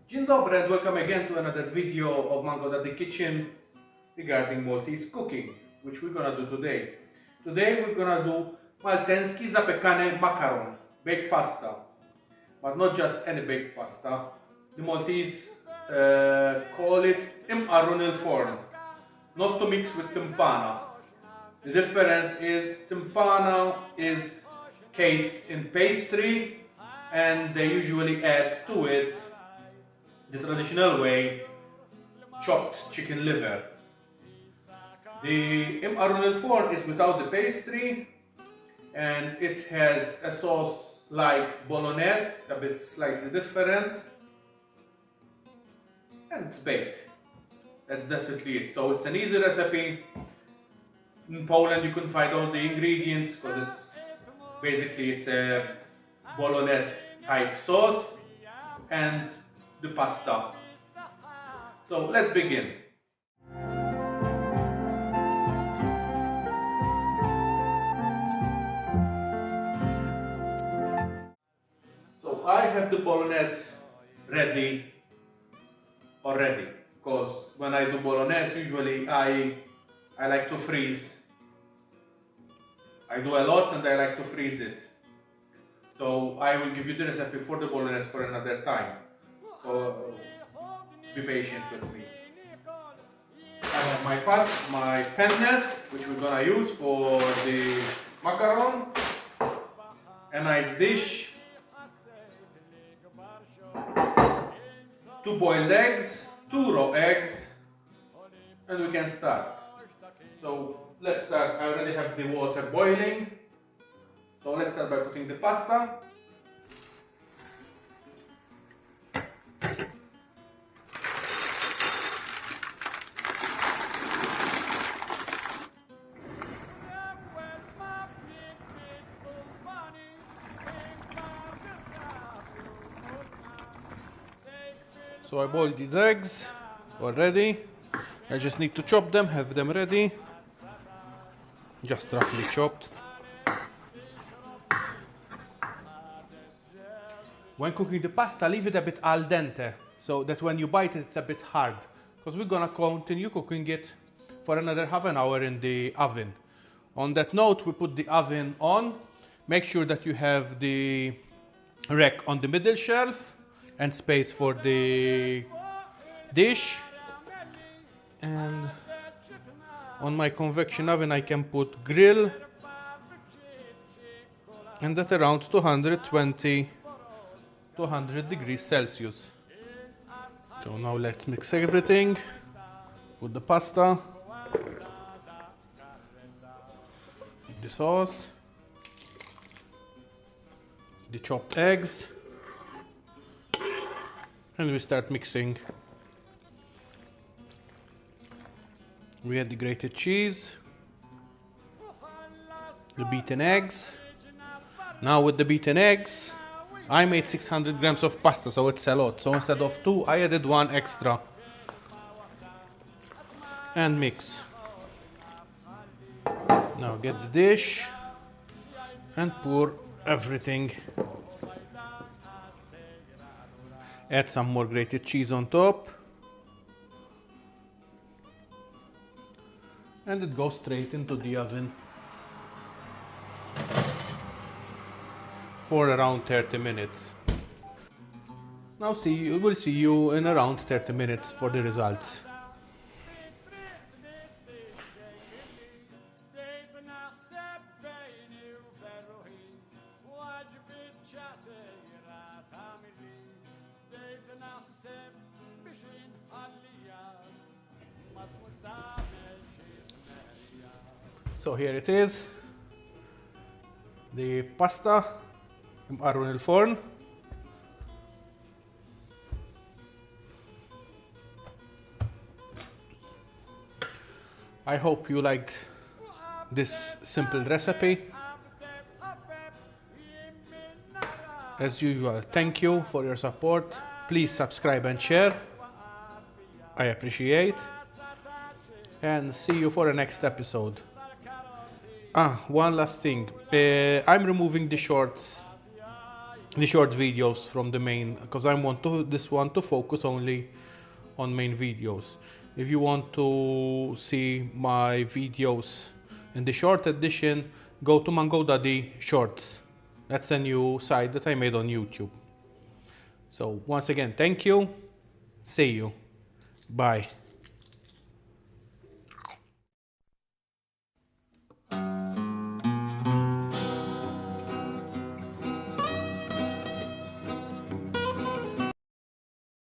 Dzień dobry and welcome again to another video of Mango at the Kitchen regarding Maltese cooking, which we're gonna do today. Today we're gonna do Maltańskie Zapiekanka makaron, baked pasta, but not just any baked pasta. The Maltese call it Imqarrun il-forn, not to mix with timpana. The difference is timpana is cased in pastry and they usually add to it the traditional way chopped chicken liver. The Imqarrun il-forn is without the pastry and it has a sauce like bolognese, a bit slightly different, and it's baked. That's definitely it. So it's an easy recipe. In Poland you can find all the ingredients because it's a bolognese type sauce and the pasta. So let's begin. So I have the bolognese ready already because when I do bolognese usually I like to freeze. I do a lot and I like to freeze it. So I will give you the recipe for the bolognese for another time. So be patient with me. I have my pot, my penne, which we're gonna use for the makaron. A nice dish. 2 boiled eggs, 2 raw eggs, and we can start. So let's start. I already have the water boiling. So let's start by putting the pasta. So I boiled these eggs already. I just need to chop them, have them ready. Just roughly chopped. When cooking the pasta, leave it a bit al dente, so that when you bite it, it's a bit hard. Because we're gonna continue cooking it for another half an hour in the oven. On that note, we put the oven on. Make sure that you have the rack on the middle shelf and space for the dish. And on my convection oven I can put grill and at around 200 degrees Celsius. So now let's mix everything. Put the pasta, the sauce, the chopped eggs, and we start mixing. We add the grated cheese, the beaten eggs. Now with the beaten eggs, I made 600 grams of pasta, so it's a lot. So instead of 2, I added 1 extra. And mix. Now get the dish and pour everything. Add some more grated cheese on top. And it goes straight into the oven for around 30 minutes. Now we'll see you in around 30 minutes for the results. So here it is, the pasta, Imqarrun il-forn. I hope you liked this simple recipe. As usual, thank you for your support. Please subscribe and share. I appreciate. And see you for the next episode. One last thing. I'm removing the shorts the short videos from the main, because I want this one to focus only on main videos. If you want to see my videos in the short edition, go to Mango Daddy Shorts. That's a new site that I made on YouTube. So once again, thank you. See you. Bye.